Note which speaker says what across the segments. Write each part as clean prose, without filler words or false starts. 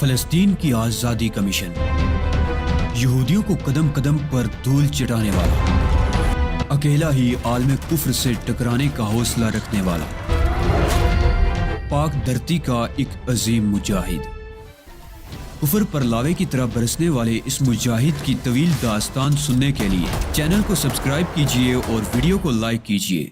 Speaker 1: فلسطین کی آزادی کا مشن، یہودیوں کو قدم قدم پر دھول چٹانے والا، اکیلا ہی عالم کفر سے ٹکرانے کا حوصلہ رکھنے والا، پاک دھرتی کا ایک عظیم مجاہد، کفر پر لاوے کی طرح برسنے والے اس مجاہد کی طویل داستان سننے کے لیے چینل کو سبسکرائب کیجئے اور ویڈیو کو لائک کیجئے۔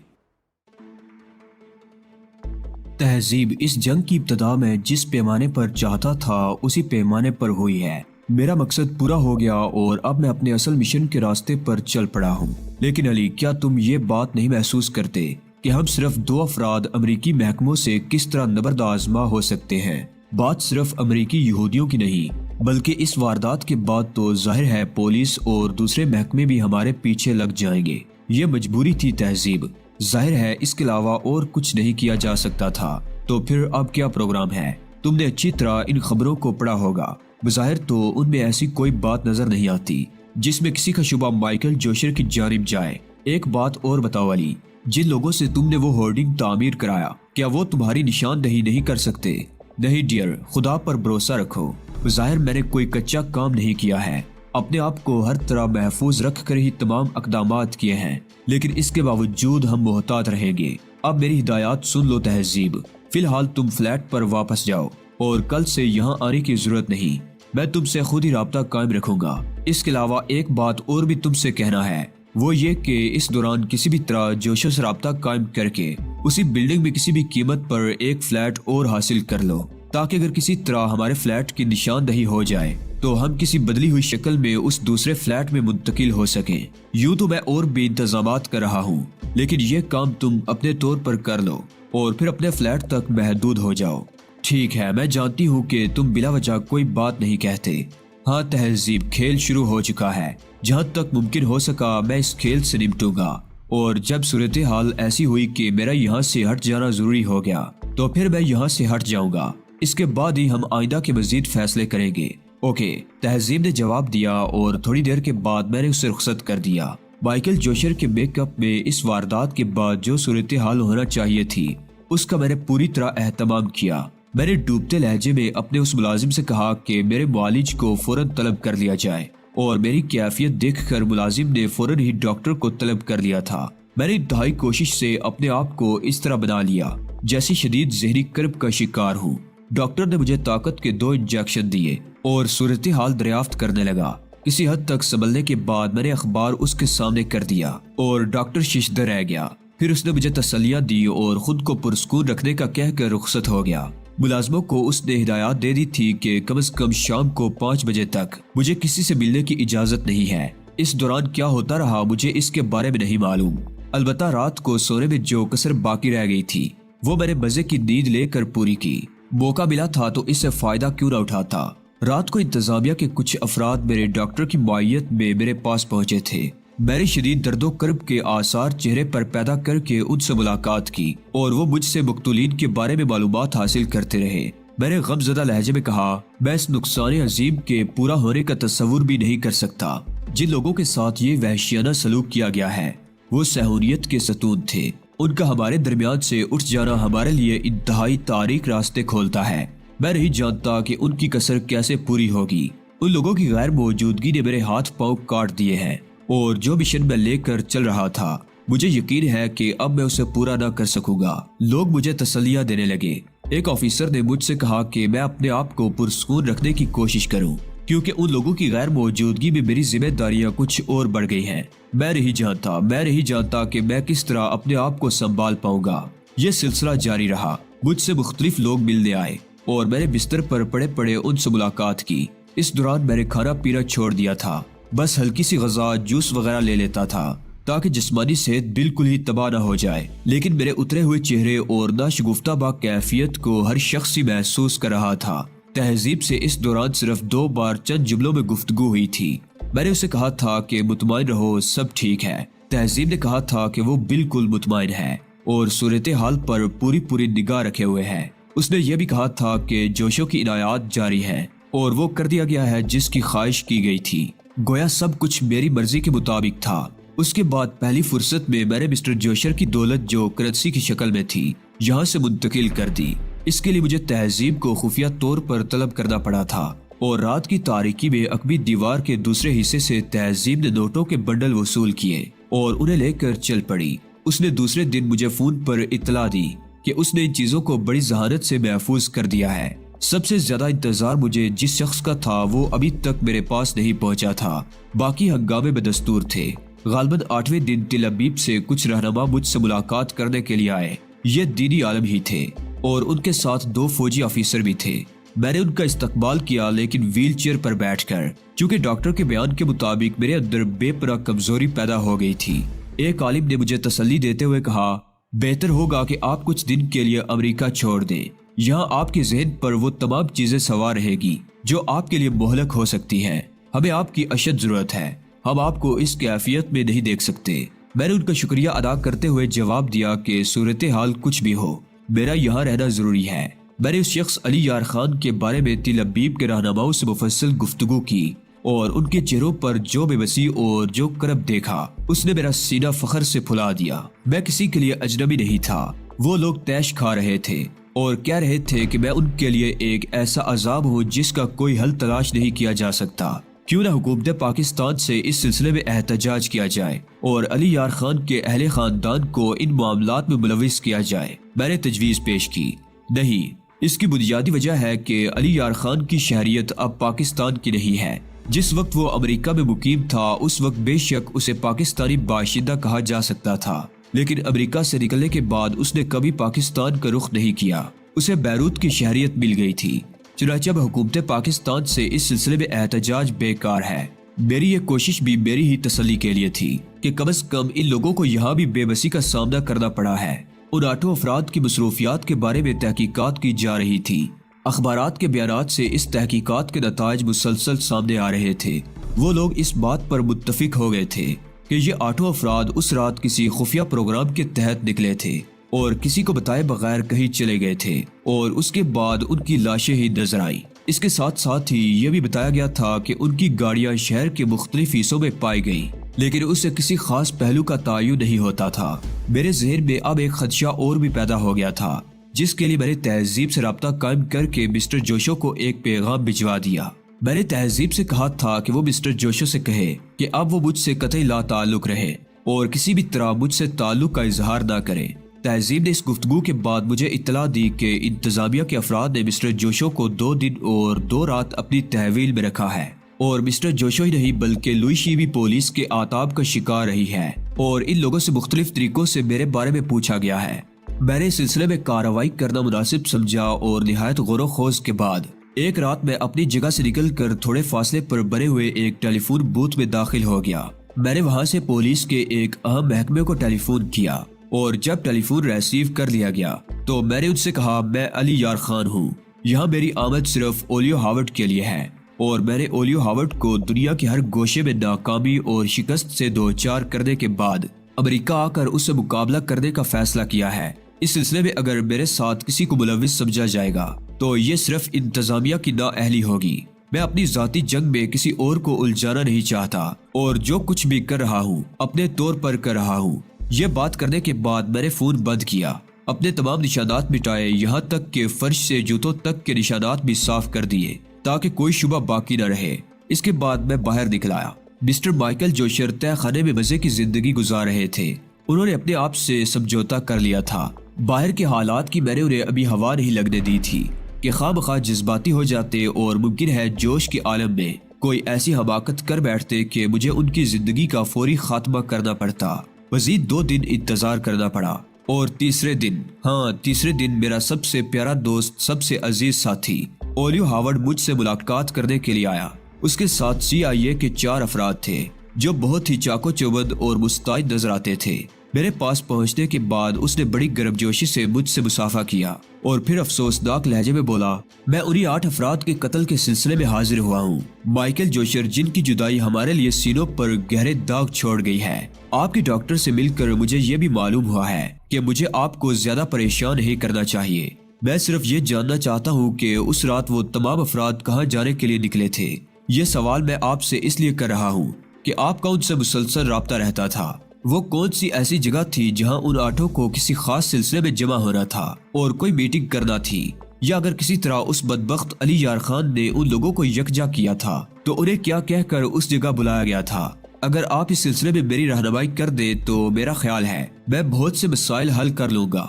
Speaker 1: تہذیب اس جنگ کی ابتدا میں جس پیمانے پر چاہتا تھا اسی پیمانے پر ہوئی ہے۔ میرا مقصد پورا ہو گیا اور اب میں اپنے اصل مشن کے راستے پر چل پڑا ہوں۔ لیکن علی، کیا تم یہ بات نہیں محسوس کرتے کہ ہم صرف 2 افراد امریکی محکموں سے کس طرح نبرد آزما ہو سکتے ہیں؟ بات صرف امریکی یہودیوں کی نہیں، بلکہ اس واردات کے بعد تو ظاہر ہے پولیس اور دوسرے محکمے بھی ہمارے پیچھے لگ جائیں گے۔ یہ مجبوری تھی تہذیب، ظاہر ہے اس کے علاوہ اور کچھ نہیں کیا جا سکتا تھا۔ تو پھر اب کیا پروگرام ہے؟ تم نے اچھی طرح ان خبروں کو پڑھا ہوگا۔ بظاہر تو ان میں ایسی کوئی بات نظر نہیں آتی جس میں کسی کا شبہ مائیکل جوشر کی جانب جائے۔ ایک بات اور بتاؤ علی، جن لوگوں سے تم نے وہ ہورڈنگ تعمیر کرایا، کیا وہ تمہاری نشاندہی نہیں کر سکتے؟ نہیں ڈیئر، خدا پر بھروسہ رکھو۔ بظاہر میں نے کوئی کچا کام نہیں کیا ہے، اپنے آپ کو ہر طرح محفوظ رکھ کر ہی تمام اقدامات کیے ہیں، لیکن اس کے باوجود ہم محتاط رہیں گے۔ اب میری ہدایات سن لو تہذیب۔ فی الحال تم فلیٹ پر واپس جاؤ اور کل سے یہاں آنے کی ضرورت نہیں، میں تم سے خود ہی رابطہ قائم رکھوں گا۔ اس کے علاوہ ایک بات اور بھی تم سے کہنا ہے، وہ یہ کہ اس دوران کسی بھی طرح جوشو سے رابطہ قائم کر کے اسی بلڈنگ میں کسی بھی قیمت پر ایک فلیٹ اور حاصل کر لو، تاکہ اگر کسی طرح ہمارے فلیٹ کی نشاندہی ہو جائے تو ہم کسی بدلی ہوئی شکل میں اس دوسرے فلیٹ میں منتقل ہو سکیں۔ یوں تو میں اور بھی انتظامات کر رہا ہوں، لیکن یہ کام تم اپنے طور پر کر لو اور پھر اپنے فلیٹ تک محدود ہو جاؤ۔ ٹھیک ہے، میں جانتی ہوں کہ تم بلا وجہ کوئی بات نہیں کہتے۔ ہاں تہذیب، کھیل شروع ہو چکا ہے۔ جہاں تک ممکن ہو سکا میں اس کھیل سے نمٹوں گا، اور جب صورتحال ایسی ہوئی کہ میرا یہاں سے ہٹ جانا ضروری ہو گیا تو پھر میں یہاں سے ہٹ جاؤں گا۔ اس کے بعد ہی ہم آئندہ کے مزید فیصلے کریں گے۔ اوکے، تہذیب نے جواب دیا اور تھوڑی دیر کے بعد میں نے اسے رخصت کر دیا۔ مائیکل جوشر کے میک اپ میں اس واردات کے بعد جو صورتحال ہونا چاہیے تھی اس کا میں نے پوری طرح اہتمام کیا۔ میں نے ڈوبتے لہجے میں اپنے اس ملازم سے کہا کہ میرے معالج کو فوراً طلب کر لیا جائے، اور میری کیفیت دیکھ کر ملازم نے فوراً ہی ڈاکٹر کو طلب کر لیا تھا۔ میں نے انتہائی کوشش سے اپنے آپ کو اس طرح بنا لیا جیسی شدید ذہنی کرب کا شکار ہوں۔ ڈاکٹر نے مجھے طاقت کے 2 انجیکشن دیے اور صورتحال دریافت کرنے لگا۔ کسی حد تک سنبھلنے کے بعد میں نے اخبار اس کے سامنے کر دیا اور ڈاکٹر ششدر رہ گیا۔ پھر اس نے مجھے تسلیاں دی اور خود کو پرسکون رکھنے کا کہہ کر رخصت ہو گیا۔ ملازموں کو اس نے ہدایات دے دی تھی کہ کم از کم شام کو 5 بجے تک مجھے کسی سے ملنے کی اجازت نہیں ہے۔ اس دوران کیا ہوتا رہا مجھے اس کے بارے میں نہیں معلوم، البتہ رات کو سونے میں جو کسر باقی رہ گئی تھی وہ میں نے مزے کی نیند لے کر پوری کی۔ موقع ملا تھا تو اس سے فائدہ کیوں نہ اٹھاتا۔ رات کو انتظامیہ کے کچھ افراد میرے ڈاکٹر کی معائیت میں میرے پاس پہنچے تھے۔ میں نے شدید درد و کرب کے آثار چہرے پر پیدا کر کے ان سے ملاقات کی اور وہ مجھ سے مقتولین کے بارے میں معلومات حاصل کرتے رہے۔ میں نے غم زدہ لہجے میں کہا، میں اس نقصان عظیم کے پورا ہونے کا تصور بھی نہیں کر سکتا۔ جن لوگوں کے ساتھ یہ وحشیانہ سلوک کیا گیا ہے وہ صہیونیت کے ستون تھے۔ ان کا ہمارے درمیان سے اٹھ جانا ہمارے لیے انتہائی تاریک راستے کھولتا ہے۔ میں نہیں جانتا کہ ان کی کسر کیسے پوری ہوگی۔ ان لوگوں کی غیر موجودگی نے میرے ہاتھ پاؤں کاٹ دیے ہیں، اور جو مشن میں لے کر چل رہا تھا مجھے یقین ہے کہ اب میں اسے پورا نہ کر سکوں گا۔ لوگ مجھے تسلیاں دینے لگے۔ ایک آفیسر نے مجھ سے کہا کہ میں اپنے آپ کو پرسکون رکھنے کی کوشش کروں، کیونکہ ان لوگوں کی غیر موجودگی میں میری ذمہ داریاں کچھ اور بڑھ گئی ہیں۔ میں نہیں جانتا کہ میں کس طرح اپنے آپ کو سنبھال پاؤں گا۔ یہ سلسلہ جاری رہا۔ مجھ سے مختلف لوگ ملنے آئے اور میں نے بستر پر پڑے پڑے ان سے ملاقات کی۔ اس دوران میں نے کھانا پینا چھوڑ دیا تھا، بس ہلکی سی غذا، جوس وغیرہ لے لیتا تھا تاکہ جسمانی صحت بالکل ہی تباہ نہ ہو جائے۔ لیکن میرے اترے ہوئے چہرے اور ناشگفتہ با کیفیت کو ہر شخص ہی محسوس کر رہا تھا۔ تہذیب سے اس دوران صرف 2 بار چند جملوں میں گفتگو ہوئی تھی۔ میں نے اسے کہا تھا کہ مطمئن رہو، سب ٹھیک ہے۔ تہذیب نے کہا تھا کہ وہ بالکل مطمئن ہے اور صورتحال پر پوری نگاہ رکھے ہوئے ہے۔ اس نے یہ بھی کہا تھا کہ جوشو کی عنایات جاری ہیں اور وہ کر دیا گیا ہے جس کی خواہش کی گئی تھی۔ گویا سب کچھ میری مرضی کے مطابق تھا۔ اس کے بعد پہلی فرصت میں نے مسٹر جوشر کی دولت جو کرنسی کی شکل میں تھی یہاں سے منتقل کر دی۔ اس کے لیے مجھے تہذیب کو خفیہ طور پر طلب کرنا پڑا تھا اور رات کی تاریکی میں عقبی دیوار کے دوسرے حصے سے تہذیب نے نوٹوں کے بنڈل وصول کیے اور انہیں لے کر چل پڑی۔ اس نے دوسرے دن مجھے فون پر اطلاع دی کہ اس نے ان چیزوں کو بڑی ذہانت سے محفوظ کر دیا ہے۔ سب سے زیادہ انتظار مجھے جس شخص کا تھا وہ ابھی تک میرے پاس نہیں پہنچا تھا، باقی ہنگامے بدستور تھے۔ غالباً 8ویں دن تل ابیب سے کچھ رہنما مجھ سے ملاقات کرنے کے لیے آئے۔ یہ دینی عالم ہی تھے اور ان کے ساتھ 2 فوجی آفیسر بھی تھے۔ میں نے ان کا استقبال کیا لیکن ویل چیئر پر بیٹھ کر، چونکہ ڈاکٹر کے بیان کے مطابق میرے اندر بے پناہ کمزوری پیدا ہو گئی تھی۔ ایک عالم نے مجھے تسلی دیتے ہوئے کہا، بہتر ہوگا کہ آپ کچھ دن کے لیے امریکہ چھوڑ دیں۔ یہاں آپ کے ذہن پر وہ تمام چیزیں سوار رہے گی جو آپ کے لیے مہلک ہو سکتی ہیں۔ ہمیں آپ کی اشد ضرورت ہے، ہم آپ کو اس کیفیت میں نہیں دیکھ سکتے۔ میں نے ان کا شکریہ ادا کرتے ہوئے جواب دیا کہ صورتحال کچھ بھی ہو، میرا یہاں رہنا ضروری ہے۔ میں نے اس شخص علی یار خان کے بارے میں تل ابیب کے رہنماؤں سے مفصل گفتگو کی اور ان کے چہروں پر جو بے بسی اور جو کرب دیکھا، اس نے میرا سینہ فخر سے پھلا دیا۔ میں کسی کے لیے اجنبی نہیں تھا۔ وہ لوگ تیش کھا رہے تھے اور کہہ رہے تھے کہ میں ان کے لیے ایک ایسا عذاب ہوں جس کا کوئی حل تلاش نہیں کیا جا سکتا۔ کیوں نہ حکومت پاکستان سے اس سلسلے میں احتجاج کیا جائے اور علی یار خان کے اہل خاندان کو ان معاملات میں ملوث کیا جائے۔ میں نے تجویز پیش کی، نہیں، اس کی بنیادی وجہ ہے کہ علی یار خان کی شہریت اب پاکستان کی نہیں ہے۔ جس وقت وہ امریکہ میں مقیم تھا اس وقت بے شک اسے پاکستانی باشندہ کہا جا سکتا تھا، لیکن امریکہ سے نکلنے کے بعد اس نے کبھی پاکستان کا رخ نہیں کیا۔ اسے بیروت کی شہریت مل گئی تھی۔ چنانچہ حکومت پاکستان سے اس سلسلے میں احتجاج بیکار ہے۔ میری یہ کوشش بھی میری ہی تسلی کے لیے تھی کہ کم از کم ان لوگوں کو یہاں بھی بے بسی کا سامنا کرنا پڑا ہے۔ ان 8 افراد کی مصروفیات کے بارے میں تحقیقات کی جا رہی تھی۔ اخبارات کے بیانات سے اس تحقیقات کے نتائج مسلسل سامنے آ رہے تھے۔ وہ لوگ اس بات پر متفق ہو گئے تھے کہ یہ 8 افراد اس رات کسی خفیہ پروگرام کے تحت نکلے تھے اور کسی کو بتائے بغیر کہیں چلے گئے تھے اور اس کے بعد ان کی لاشیں ہی نظر آئیں۔ اس کے ساتھ ساتھ ہی یہ بھی بتایا گیا تھا کہ ان کی گاڑیاں شہر کے مختلف حصوں میں پائی گئیں، لیکن اس سے کسی خاص پہلو کا تعین نہیں ہوتا تھا۔ میرے ذہن میں اب ایک خدشہ اور بھی پیدا ہو گیا تھا، جس کے لیے میں نے تہذیب سے رابطہ قائم کر کے مسٹر جوشو کو ایک پیغام بھجوا دیا۔ میں نے تہذیب سے کہا تھا کہ وہ مسٹر جوشو سے کہے کہ اب وہ مجھ سے قطعی لا تعلق رہے اور کسی بھی طرح مجھ سے تعلق کا اظہار نہ کرے۔ تہذیب نے اس گفتگو کے بعد مجھے اطلاع دی کہ انتظامیہ کے افراد نے مسٹر جوشو کو 2 دن اور 2 رات اپنی تحویل میں رکھا ہے اور مسٹر جوشو ہی نہیں بلکہ لوئیشی بھی پولیس کے آتاب کا شکار رہی ہے اور ان لوگوں سے مختلف طریقوں سے میرے بارے میں پوچھا گیا ہے۔ میں نے اس سلسلے میں کارروائی کرنا مناسب سمجھا اور نہایت غور و خوض کے بعد ایک رات میں اپنی جگہ سے نکل کر تھوڑے فاصلے پر بنے ہوئے ایک ٹیلی فون بوتھ میں داخل ہو گیا۔ میں نے وہاں سے پولیس کے ایک اہم محکمے کو ٹیلی فون کیا اور جب ٹیلی فون ریسیو کر لیا گیا تو میں نے ان سے کہا، میں علی یار خان ہوں، یہاں میری آمد صرف اولیو ہاورڈ کے لیے ہے اور میں نے اولیو ہاورڈ کو دنیا کے ہر گوشے میں ناکامی اور شکست سے دوچار کرنے کے بعد امریکہ آ کر اس سے مقابلہ کرنے کا فیصلہ کیا ہے۔ اس سلسلے میں اگر میرے ساتھ کسی کو ملوث سمجھا جائے گا تو یہ صرف انتظامیہ کی نااہلی ہوگی۔ میں اپنی ذاتی جنگ میں کسی اور کو الجھانا نہیں چاہتا اور جو کچھ بھی کر رہا ہوں اپنے طور پر کر رہا ہوں۔ یہ بات کرنے کے بعد میں نے فون بند کیا، اپنے تمام نشانات مٹائے، یہاں تک کہ فرش سے جوتوں تک کے نشانات بھی صاف کر دیے تاکہ کوئی شبہ باقی نہ رہے۔ اس کے بعد میں باہر نکلایا۔ مسٹر مائیکل جوشر تہ خانے میں مزے کی زندگی گزار رہے تھے۔ انہوں نے اپنے آپ سے سمجھوتا کر لیا تھا۔ باہر کے حالات کی میں نے انہیں ابھی ہوا نہیں لگنے دی تھی کہ خواہ بخواہ جذباتی ہو جاتے اور ممکن ہے جوش کے عالم میں کوئی ایسی حماقت کر بیٹھتے کہ مجھے ان کی زندگی کا فوری خاتمہ کرنا پڑتا۔ مزید 2 دن انتظار کرنا پڑا اور تیسرے دن میرا سب سے پیارا دوست، سب سے عزیز ساتھی اولیو ہاورڈ مجھ سے ملاقات کرنے کے لیے آیا۔ اس کے ساتھ CIA کے 4 افراد تھے جو بہت ہی چاقو چوبند اور مستعد نظر آتے تھے۔ میرے پاس پہنچنے کے بعد اس نے بڑی گرمجوشی سے مجھ سے مصافحہ کیا اور پھر افسوسناک لہجے میں بولا، میں انہی 8 افراد کے قتل کے سلسلے میں حاضر ہوا ہوں، مائیکل جوشر، جن کی جدائی ہمارے لیے سینوں پر گہرے داغ چھوڑ گئی ہے۔ آپ کے ڈاکٹر سے مل کر مجھے یہ بھی معلوم ہوا ہے کہ مجھے آپ کو زیادہ پریشان نہیں کرنا چاہیے۔ میں صرف یہ جاننا چاہتا ہوں کہ اس رات وہ تمام افراد کہاں جانے کے لیے نکلے تھے۔ یہ سوال میں آپ سے اس لیے کر رہا ہوں کہ آپ کا ان سے مسلسل رابطہ رہتا تھا۔ وہ کون سی ایسی جگہ تھی جہاں ان 8 کو کسی خاص سلسلے میں جمع ہونا تھا اور کوئی میٹنگ کرنا تھی، یا اگر کسی طرح اس بدبخت علی یار خان نے ان لوگوں کو یکجا کیا تھا تو انہیں کیا کہہ کر اس جگہ بلایا گیا تھا؟ اگر آپ اس سلسلے میں میری رہنمائی کر دیں تو میرا خیال ہے میں بہت سے مسائل حل کر لوں گا۔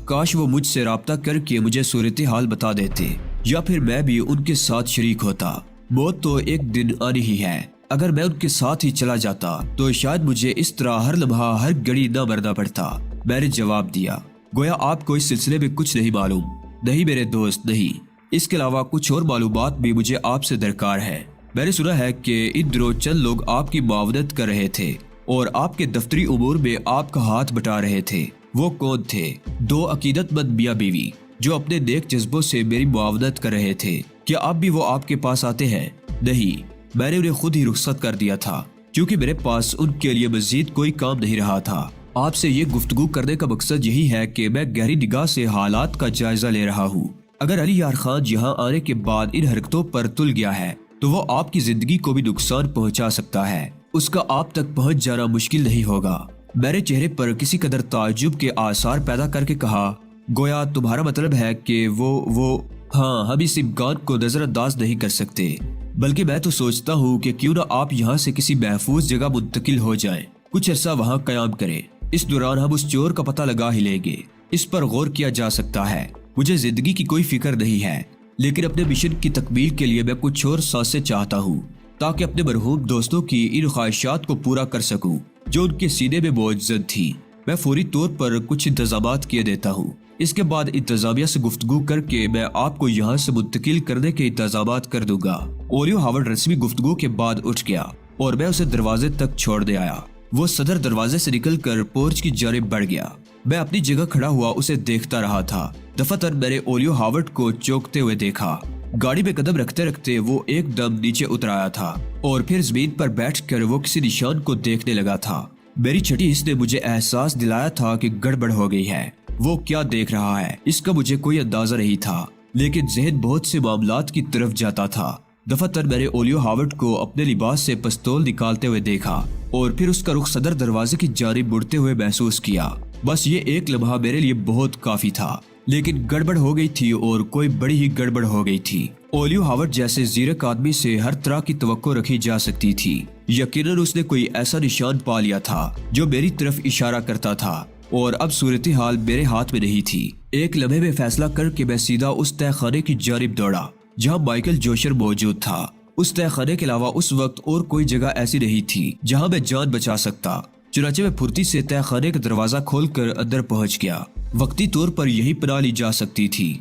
Speaker 1: کاش وہ مجھ سے رابطہ کر کے مجھے صورتحال بتا دیتے، یا پھر میں بھی ان کے ساتھ شریک ہوتا۔ موت تو ایک دن آنی ہی ہے، اگر میں ان کے ساتھ ہی چلا جاتا تو شاید مجھے اس طرح ہر لمحہ ہر گھڑی نہ مرنا پڑتا۔ میں نے جواب دیا، گویا آپ کو اس سلسلے میں کچھ نہیں معلوم۔ نہیں میرے دوست، نہیں، اس کے علاوہ کچھ اور معلومات بھی مجھے آپ سے درکار ہے۔ میں نے سنا ہے کہ ان دنوں چند لوگ آپ کی معاونت کر رہے تھے اور آپ کے دفتری امور میں آپ کا ہاتھ بٹا رہے تھے۔ وہ کون تھے؟ 2 عقیدت مند میاں بیوی جو اپنے نیک جذبوں سے میری معاونت کر رہے تھے۔ کیا اب بھی وہ آپ کے پاس آتے ہیں؟ نہیں، میں نے انہیں خود ہی رخصت کر دیا تھا کیونکہ میرے پاس ان کے لیے مزید کوئی کام نہیں رہا تھا۔ آپ سے یہ گفتگو کرنے کا مقصد یہی ہے کہ میں گہری نگاہ سے حالات کا جائزہ لے رہا ہوں۔ اگر علی یار خان یہاں آنے کے بعد ان حرکتوں پر تل گیا ہے تو وہ آپ کی زندگی کو بھی نقصان پہنچا سکتا ہے۔ اس کا آپ تک پہنچ جانا مشکل نہیں ہوگا۔ میرے چہرے پر کسی قدر تعجب کے آثار پیدا کر کے کہا، گویا تمہارا مطلب ہے کہ وہ ہاں، ہم اس امکان کو نظر انداز نہیں کر سکتے، بلکہ میں تو سوچتا ہوں کہ کیوں نہ آپ یہاں سے کسی محفوظ جگہ منتقل ہو جائیں، کچھ عرصہ وہاں قیام کریں۔ اس دوران ہم اس چور کا پتہ لگا ہی لیں گے۔ اس پر غور کیا جا سکتا ہے۔ مجھے زندگی کی کوئی فکر نہیں ہے، لیکن اپنے مشن کی تکمیل کے لیے میں کچھ اور سانسیں چاہتا ہوں تاکہ اپنے مرحوم دوستوں کی ان خواہشات کو پورا کر سکوں جو ان کے سینے میں موجود تھی۔ میں فوری طور پر کچھ انتظامات کیے دیتا ہوں۔ اس کے بعد انتظامیہ سے گفتگو کر کے میں آپ کو یہاں سے منتقل کرنے کے انتظامات کر دوں گا۔ اولیو ہاورڈ رسمی گفتگو کے بعد اٹھ گیا اور میں اسے دروازے تک چھوڑ دے آیا۔ وہ صدر دروازے سے نکل کر پورچ کی جانب بڑھ گیا۔ میں اپنی جگہ کھڑا ہوا اسے دیکھتا رہا تھا۔ دفعتاً میں نے اولیو ہاورڈ کو چونکتے ہوئے دیکھا۔ گاڑی میں قدم رکھتے رکھتے وہ ایک دم نیچے اتر آیا تھا اور پھر زمین پر بیٹھ کر وہ کسی نشان کو دیکھنے لگا تھا۔ میری چھٹی حص نے مجھے احساس دلایا تھا کہ گڑبڑ ہو گئی ہے۔ وہ کیا دیکھ رہا ہے اس کا مجھے کوئی اندازہ نہیں تھا، لیکن ذہن بہت سے معاملات کی طرف جاتا تھا۔ دفعتاً میں نے اولیو ہاورڈ کو اپنے لباس سے پستول نکالتے ہوئے دیکھا اور پھر اس کا رخ صدر دروازے کی جانب مڑتے ہوئے محسوس کیا۔ بس یہ ایک لمحہ میرے لیے بہت کافی تھا، لیکن گڑبڑ ہو گئی تھی اور کوئی بڑی ہی گڑبڑ ہو گئی تھی۔ اولیو ہاورڈ جیسے زیرک آدمی سے ہر طرح کی توقع رکھی جا سکتی تھی۔ یقیناً اس نے کوئی ایسا نشان پا لیا تھا جو میری طرف اشارہ کرتا تھا اور اب صورتحال میرے ہاتھ میں نہیں تھی۔ ایک لمحے میں فیصلہ کر کے میں سیدھا اس تہہ خانے کی جانب دوڑا جہاں مائیکل جوشر موجود تھا۔ اس تہہ خانے کے علاوہ اس وقت اور کوئی جگہ ایسی نہیں تھی جہاں میں جان بچا سکتا۔ چنانچہ میں پھرتی سے تہہ خانے کا دروازہ کھول کر اندر پہنچ گیا۔ وقتی طور پر یہی پناہ لی جا سکتی تھی۔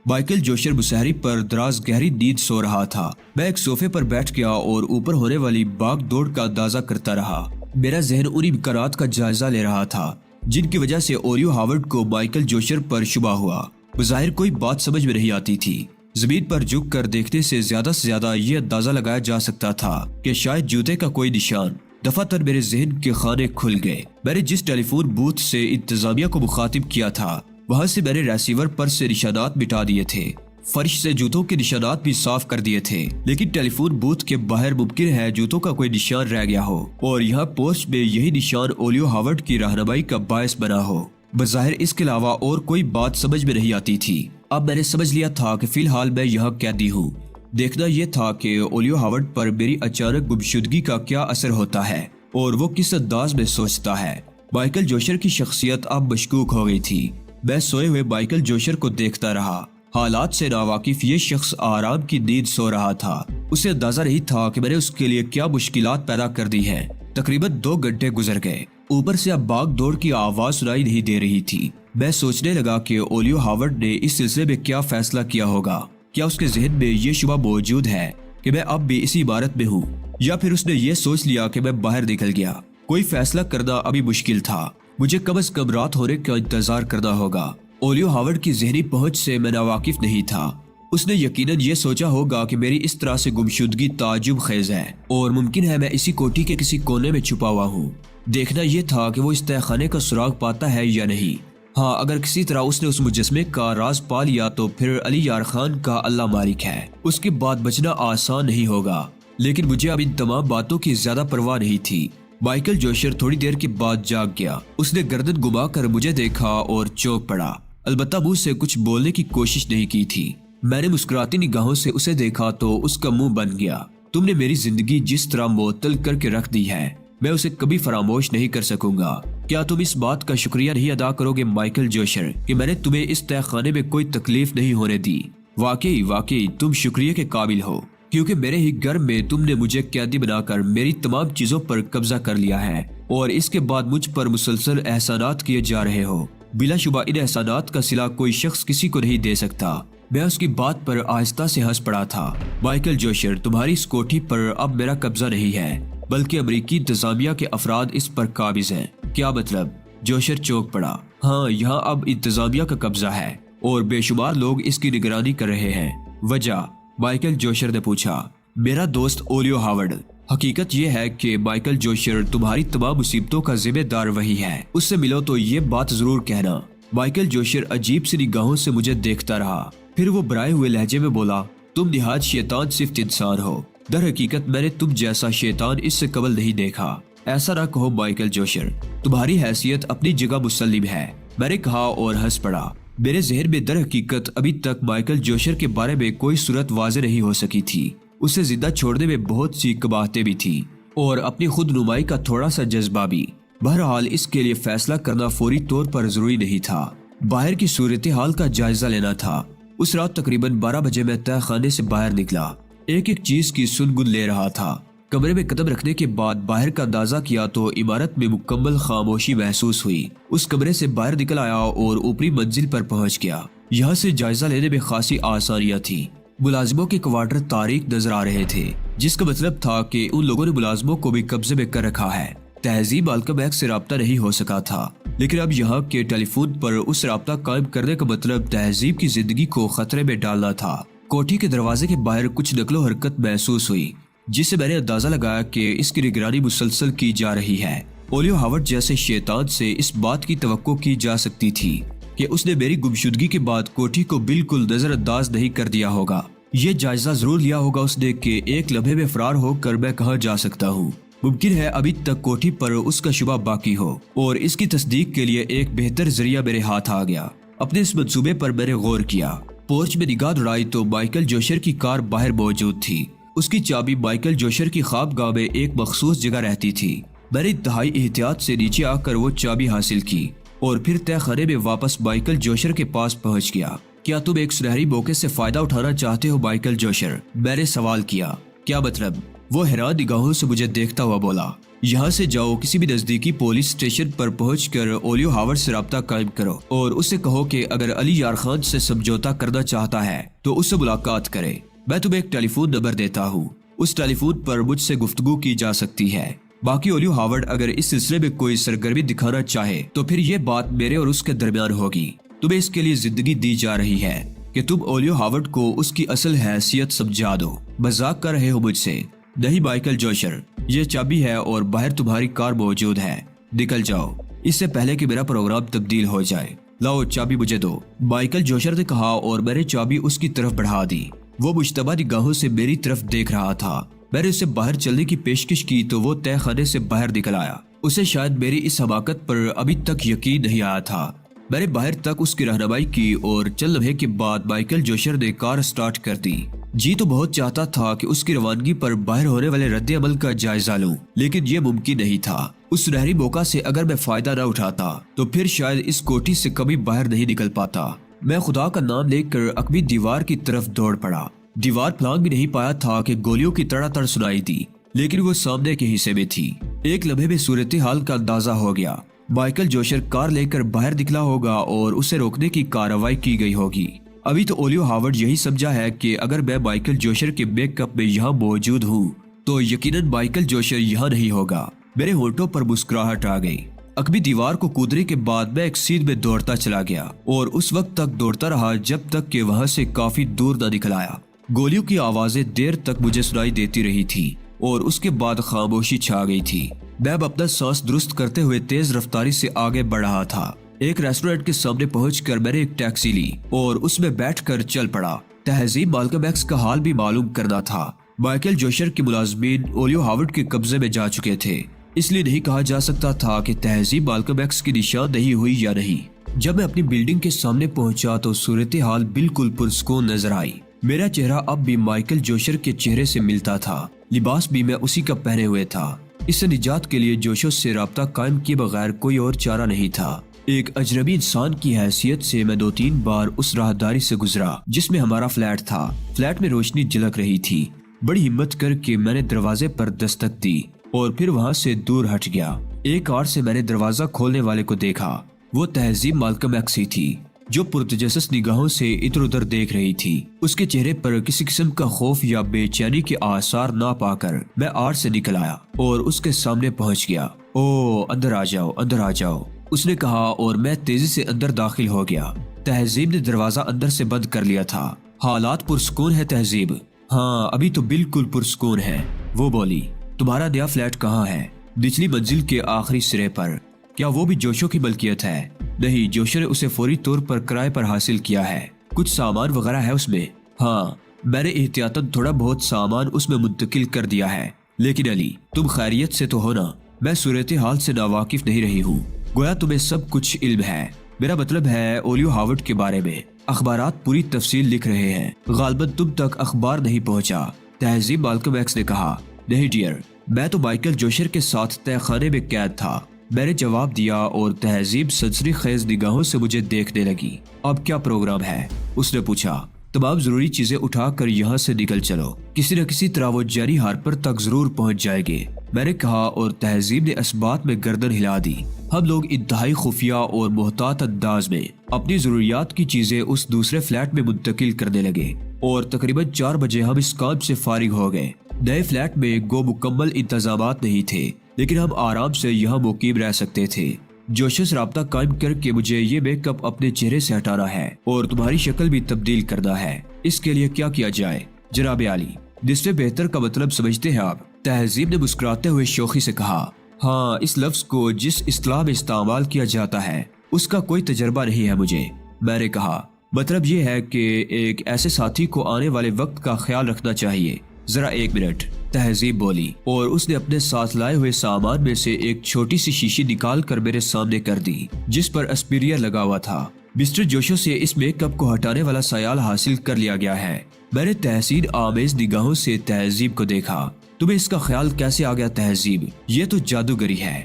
Speaker 1: مائیکل جوشر مسہری پر دراز گہری نیند سو رہا تھا۔ میں ایک صوفے پر بیٹھ گیا اور اوپر ہونے والی باغ دوڑ کا اندازہ کرتا رہا۔ میرا ذہن ان امکانات کا جائزہ لے رہا تھا جن کی وجہ سے اولیو ہاورڈ کو مائیکل جوشر پر شبہ ہوا۔ بظاہر کوئی بات سمجھ میں نہیں آتی تھی۔ زمین پر جھک کر دیکھنے سے زیادہ یہ اندازہ لگایا جا سکتا تھا کہ شاید جوتے کا کوئی نشان۔ دفعتاً میرے ذہن کے خانے کھل گئے۔ میں نے جس ٹیلی فون بوتھ سے انتظامیہ کو مخاطب کیا تھا وہاں سے میں نے ریسیور پر سے نشانات مٹا دیے تھے۔ فرش سے جوتوں کے نشانات بھی صاف کر دیے تھے، لیکن ٹیلی فون بوتھ کے باہر ممکن ہے جوتوں کا کوئی نشان رہ گیا ہو اور یہاں پوسٹ میں یہی نشان اولیو ہاورڈ کی رہنمائی کا باعث بنا ہو۔ بظاہر اس کے علاوہ اور کوئی بات سمجھ میں نہیں آتی تھی۔ اب میں نے سمجھ لیا تھا کہ فی الحال میں یہاں قیدی ہوں۔ دیکھنا یہ تھا کہ اولیو ہاورڈ پر میری اچانک گمشدگی کا کیا اثر ہوتا ہے اور وہ کس انداز میں سوچتا ہے۔ مائیکل جوشر کی شخصیت اب مشکوک ہو گئی تھی۔ میں سوئے ہوئے مائیکل جوشر کو دیکھتا رہا۔ حالات سے ناواقف یہ شخص آرام کی نیند سو رہا تھا۔ اسے اندازہ نہیں تھا کہ میں نے اس کے لیے کیا مشکلات پیدا کر دی ہیں۔ تقریباً 2 گھنٹے گزر گئے۔ اوپر سے اب باغ دوڑ کی آواز سنائی نہیں دے رہی تھی۔ میں سوچنے لگا کہ اولیو ہاورڈ نے اس سلسلے میں کیا فیصلہ کیا ہوگا۔ کیا اس کے ذہن میں یہ شبہ موجود ہے کہ میں اب بھی اسی عمارت میں ہوں، یا پھر اس نے یہ سوچ لیا کہ میں باہر نکل گیا۔ کوئی فیصلہ کرنا ابھی مشکل تھا۔ مجھے کم از کم رات ہونے کا انتظار کرنا ہوگا۔ اولیو ہاورڈ کی ذہنی پہنچ سے میں ناواقف نہیں تھا۔ اس نے یقیناً یہ سوچا ہوگا کہ میری اس طرح سے گمشدگی تعجب خیز ہے اور ممکن ہے میں اسی کوٹھی کے کسی کونے میں چھپا ہوا ہوں۔ دیکھنا یہ تھا کہ وہ اس تہہ خانے کا سراغ پاتا ہے یا نہیں۔ ہاں، اگر کسی طرح اس نے اس مجسمے کا راز پا لیا تو پھر علی یار خان کا اللہ مالک ہے، اس کے بعد بچنا آسان نہیں ہوگا۔ لیکن مجھے اب ان تمام باتوں کی زیادہ پرواہ نہیں تھی۔ مائیکل جوشر تھوڑی دیر کے بعد جاگ گیا۔ اس نے گردن گما کر مجھے دیکھا اور چونک پڑا، البتہ منہ سے کچھ بولنے کی کوشش نہیں کی تھی۔ میں نے مسکراتی نگاہوں سے اسے دیکھا تو اس کا منہ بن گیا۔ تم نے میری زندگی جس طرح معطل کر کے رکھ دی ہے، میں اسے کبھی فراموش نہیں کر سکوں گا۔ کیا تم اس بات کا شکریہ نہیں ادا کرو گے مائیکل جوشر کہ میں نے تمہیں اس تہہ خانے میں کوئی تکلیف نہیں ہونے دی؟ واقعی تم شکریہ کے قابل ہو، کیونکہ میرے ہی گھر میں تم نے مجھے قیدی بنا کر میری تمام چیزوں پر قبضہ کر لیا ہے، اور اس کے بعد مجھ پر مسلسل احسانات کیے جا رہے ہو۔ بلا شبہ ان احسانات کا صلہ کوئی شخص کسی کو نہیں دے سکتا۔ میں اس کی بات پر آہستہ سے ہنس پڑا تھا۔ مائیکل جوشر، تمہاری اس کوٹھی پر اب میرا قبضہ نہیں ہے، بلکہ امریکی انتظامیہ کے افراد اس پر قابض ہیں۔ کیا مطلب؟ جوشر چونک پڑا۔ ہاں، یہاں اب انتظامیہ کا قبضہ ہے اور بے شمار لوگ اس کی نگرانی کر رہے ہیں۔ وجہ؟ مائیکل جوشر نے پوچھا۔ میرا دوست اولیو ہاورڈ۔ حقیقت یہ ہے کہ مائیکل جوشر، تمہاری تمام مصیبتوں کا ذمہ دار وہی ہے۔ اس سے ملو تو یہ بات ضرور کہنا۔ مائیکل جوشر عجیب سی نگاہوں سے مجھے دیکھتا رہا، پھر وہ برائے ہوئے لہجے میں بولا، تم نہایت شیطان صفت انسان ہو۔ در حقیقت میں نے تم جیسا شیطان اس سے قبل نہیں دیکھا۔ ایسا نہ کہو مائیکل جوشر، تمہاری حیثیت اپنی جگہ مسلم ہے، میں نے کہا اور ہنس پڑا۔ میرے ذہن میں در حقیقت ابھی تک مائیکل جوشر کے بارے میں کوئی صورت واضح نہیں ہو سکی تھی۔ اسے زندہ چھوڑنے میں بہت سی قباحتیں بھی تھیں اور اپنی خود نمائی کا تھوڑا سا جذبہ بھی۔ بہرحال اس کے لیے فیصلہ کرنا فوری طور پر ضروری نہیں تھا، باہر کی صورتحال کا جائزہ لینا تھا۔ اس رات تقریباً 12 بجے میں تہہ خانے سے باہر نکلا، ایک چیز کی سنگن لے رہا تھا۔ کمرے میں قدم رکھنے کے بعد باہر کا اندازہ کیا تو عمارت میں مکمل خاموشی محسوس ہوئی۔ اس کمرے سے باہر نکل آیا اور اوپری منزل پر پہنچ گیا۔ یہاں سے جائزہ لینے میں خاصی آسانیاں تھیں۔ ملازموں کے کوارٹر تاریک نظر آ رہے تھے، جس کا مطلب تھا کہ ان لوگوں نے ملازموں کو بھی قبضے میں کر رکھا ہے۔ تہذیب مالکم ایکس سے رابطہ نہیں ہو سکا تھا، لیکن اب یہاں کے ٹیلی فون پر اس رابطہ قائم کرنے کا مطلب تہذیب کی زندگی کو خطرے میں ڈالنا تھا۔ کوٹھی کے دروازے کے باہر کچھ نقل و حرکت محسوس ہوئی، جس سے میں نے اندازہ لگایا کہ اس کی نگرانی مسلسل کی جا رہی ہے۔ اولیو ہاورڈ جیسے شیطان سے اس بات کی توقع کی جا سکتی تھی کہ اس نے میری گمشدگی کے بعد کوٹھی کو بالکل نظر انداز نہیں کر دیا ہوگا۔ یہ جائزہ ضرور لیا ہوگا اس نے کہ ایک لمحے میں فرار ہو کر میں کہاں جا سکتا ہوں۔ ممکن ہے ابھی تک کوٹھی پر اس کا شبہ باقی ہو، اور اس کی تصدیق کے لیے ایک بہتر ذریعہ میرے ہاتھ آ گیا۔ اپنے اس منصوبے پر میں نے غور کیا۔ پورچ میں نگاہ دوڑائی تو مائیکل جوشر کی کار باہر موجود تھی۔ اس کی چابی مائیکل جوشر کی خوابگاہ میں ایک مخصوص جگہ رہتی تھی۔ میں نے انتہائی احتیاط سے نیچے آ کر وہ چابی حاصل کی اور پھر تہہ خانے میں واپس مائیکل جوشر کے پاس پہنچ گیا۔ کیا تم ایک سنہری موقع سے فائدہ اٹھانا چاہتے ہو مائیکل جوشر؟ میں نے سوال کیا۔ کیا مطلب؟ وہ حیران نگاہوں سے مجھے دیکھتا ہوا بولا، یہاں سے جاؤ، کسی بھی نزدیکی پولیس اسٹیشن پر پہنچ کر اولیو ہاورڈ سے رابطہ قائم کرو اور اسے کہو کہ اگر علی یار خان سے سمجھوتا کرنا چاہتا ہے تو اس سے ملاقات کرے۔ میں تمہیں ایک ٹیلی فون نمبر دیتا ہوں، اس ٹیلی فون پر مجھ سے گفتگو کی جا سکتی ہے۔ باقی اولیو ہاورڈ اگر اس سلسلے میں کوئی سرگرمی دکھانا چاہے تو پھر یہ بات میرے اور اس کے درمیان ہوگی۔ تمہیں اس کے لیے زندگی دی جا رہی ہے کہ تم اولیو ہاورڈ کو اس کی اصل حیثیت سمجھا دو۔ مذاق کر رہے ہو مجھ سے؟ نہیں مائیکل جوشر، یہ چابی ہے اور باہر تمہاری کار موجود ہے، نکل جاؤ اس سے پہلے کہ میرا پروگرام تبدیل ہو جائے۔ لاؤ چابی مجھے دو، مائیکل جوشر نے کہا اور میں نے چابی اس کی طرف بڑھا دی۔ وہ مشتبہ نگاہوں سے میری طرف دیکھ رہا تھا۔ میں نے اسے باہر چلنے کی پیشکش کی تو وہ تہہ خانے سے باہر نکل آیا۔ اسے شاید میری اس حماقت پر ابھی تک یقین نہیں آیا تھا۔ میں نے باہر تک اس کی رہنمائی کی اور چند لمحے کے بعد مائیکل جوشر نے کار سٹارٹ کر دی۔ جی تو بہت چاہتا تھا کہ اس کی روانگی پر باہر ہونے والے رد عمل کا جائزہ لوں، لیکن یہ ممکن نہیں تھا۔ اس سنہری موقع سے اگر میں فائدہ نہ اٹھاتا تو پھر شاید اس کوٹھی سے کبھی باہر نہیں نکل پاتا۔ میں خدا کا نام لے کر عقبی دیوار کی طرف دوڑ پڑا۔ دیوار پلانگ بھی نہیں پایا تھا کہ گولیوں کی تڑا تڑ سنائی دی، لیکن وہ سامنے کے حصے میں تھی۔ ایک لمحے میں صورتحال کا اندازہ ہو گیا۔ مائیکل جوشر کار لے کر باہر نکلا ہوگا اور اسے روکنے کی کارروائی کی گئی ہوگی۔ ابھی تو اولیو ہاورڈ یہی سمجھا ہے کہ اگر میں مائیکل جوشر کے بیک اپ میں یہاں موجود ہوں تو یقیناً مائیکل جوشر یہاں نہیں ہوگا۔ میرے ہونٹوں پر مسکراہٹ آ گئی۔ عقبی دیوار کو کودنے کے بعد میں ایک سیدھ میں دوڑتا چلا گیا اور اس وقت تک دوڑتا رہا جب تک کہ وہاں سے کافی دور نہ نکل آیا۔ گولیوں کی آوازیں دیر تک مجھے سنائی دیتی رہی تھی اور اس کے بعد خاموشی چھا گئی تھی۔ میں اب اپنا سانس درست کرتے ہوئے تیز رفتاری سے آگے بڑھ رہا تھا۔ ایک ریسٹورنٹ کے سامنے پہنچ کر میں نے ایک ٹیکسی لی اور اس میں بیٹھ کر چل پڑا۔ تہذیب مالکم ایکس کا حال بھی معلوم کرنا تھا۔ مائیکل جوشر کے ملازمین اولیو ہاورڈ کے قبضے میں جا چکے تھے۔ اس لیے نہیں کہا جا سکتا تھا کہ تہذیب مالکم ایکس کی نشاندہی ہوئی یا نہیں۔ جب میں اپنی بلڈنگ کے سامنے پہنچا تو صورتحال بالکل پرسکون نظر آئی۔ میرا چہرہ اب بھی مائیکل جوشر کے چہرے سے ملتا تھا، لباس بھی میں اسی کا پہنے ہوئے تھا۔ اس سے نجات کے لیے جوشو سے رابطہ قائم کیے بغیر کوئی اور چارہ نہیں تھا۔ ایک اجنبی انسان کی حیثیت سے میں 2-3 بار اس راہداری سے گزرا جس میں ہمارا فلیٹ تھا۔ فلیٹ میں روشنی جھلک رہی تھی۔ بڑی ہمت کر کے میں نے دروازے پر دستک دی اور پھر وہاں سے دور ہٹ گیا۔ ایک آڑ سے میں نے دروازہ کھولنے والے کو دیکھا۔ وہ تہذیب مالکم ایکس ہی تھی جو پرتجسس نگاہوں سے ادھر ادھر دیکھ رہی تھی۔ اس کے چہرے پر کسی قسم کا خوف یا بے چینی کے آثار نہ پا کر میں آڑ سے نکل آیا اور اس کے سامنے پہنچ گیا۔ او اندر آ جاؤ، اندر آ جاؤ، اس نے کہا اور میں تیزی سے اندر داخل ہو گیا۔ تہذیب نے دروازہ اندر سے بند کر لیا تھا۔ حالات پرسکون ہے تہذیب؟ ہاں ابھی تو بالکل پرسکون ہے، وہ بولی۔ تمہارا نیا فلیٹ کہاں ہے؟ نچلی منزل کے آخری سرے پر۔ کیا وہ بھی جوشو کی ملکیت ہے؟ نہیں، جوشو نے اسے فوری طور پر کرائے پر حاصل کیا ہے۔ کچھ سامان وغیرہ ہے اس میں؟ ہاں، میں نے احتیاطاً تھوڑا بہت سامان اس میں منتقل کر دیا ہے۔ لیکن علی، تم خیریت سے تو ہو نا؟ میں صورتحال سے ناواقف نہیں رہی ہوں، گویا تمہیں سب کچھ علم ہے۔ میرا مطلب ہے اولیو ہاورڈ کے بارے میں اخبارات پوری تفصیل لکھ رہے ہیں، غالباً تم تک اخبار نہیں پہنچا۔ تہذیب مالکم ایکس نے کہا۔ نہیں ڈیئر، میں تو مائیکل جوشر کے ساتھ تہ خانے میں قید تھا، میں نے جواب دیا اور تہذیب سنسنی خیز نگاہوں سے مجھے دیکھنے لگی۔ اب کیا پروگرام ہے؟ اس نے پوچھا۔ تمام ضروری چیزیں اٹھا کر یہاں سے نکل چلو، کسی نہ کسی طرح وہ جیری ہارپر تک ضرور پہنچ جائے گے، میں نے کہا اور تہذیب نے اس بات میں گردن ہلا دی۔ ہم لوگ انتہائی خفیہ اور محتاط انداز میں اپنی ضروریات کی چیزیں اس دوسرے فلیٹ میں منتقل کرنے لگے اور تقریباً 4 بجے ہم اس کام سے فارغ ہو گئے۔ نئے فلیٹ میں گو مکمل انتظامات نہیں تھے، لیکن ہم آرام سے یہاں مقیم رہ سکتے تھے۔ جوشو سے رابطہ قائم کر کے مجھے یہ میک اپ اپنے چہرے سے ہٹانا ہے اور تمہاری شکل بھی تبدیل کرنا ہے۔ اس کے لیے کیا کیا جائے جناب عالی؟ نصف بہتر کا مطلب سمجھتے ہیں آپ؟ تہذیب نے مسکراتے ہوئے شوخی سے کہا۔ ہاں، اس لفظ کو جس اصطلاح میں استعمال کیا جاتا ہے اس کا کوئی تجربہ نہیں ہے مجھے، میں نے کہا۔ مطلب یہ ہے کہ ایک ایسے ساتھی کو آنے والے وقت کا خیال رکھنا چاہیے۔ ذرا 1 منٹ، تہذیب بولی اور اس نے اپنے ساتھ لائے ہوئے سامان میں سے ایک چھوٹی سی شیشی نکال کر میرے سامنے کر دی جس پر اسپیریا لگا ہوا تھا۔ مسٹر جوشو سے اس میک اپ کو ہٹانے والا سیال حاصل کر لیا گیا ہے۔ میں نے تحسین آمیز نگاہوں سے تہذیب کو دیکھا۔ تمہیں اس کا خیال کیسے آ گیا تہذیب؟ یہ تو جادوگری ہے۔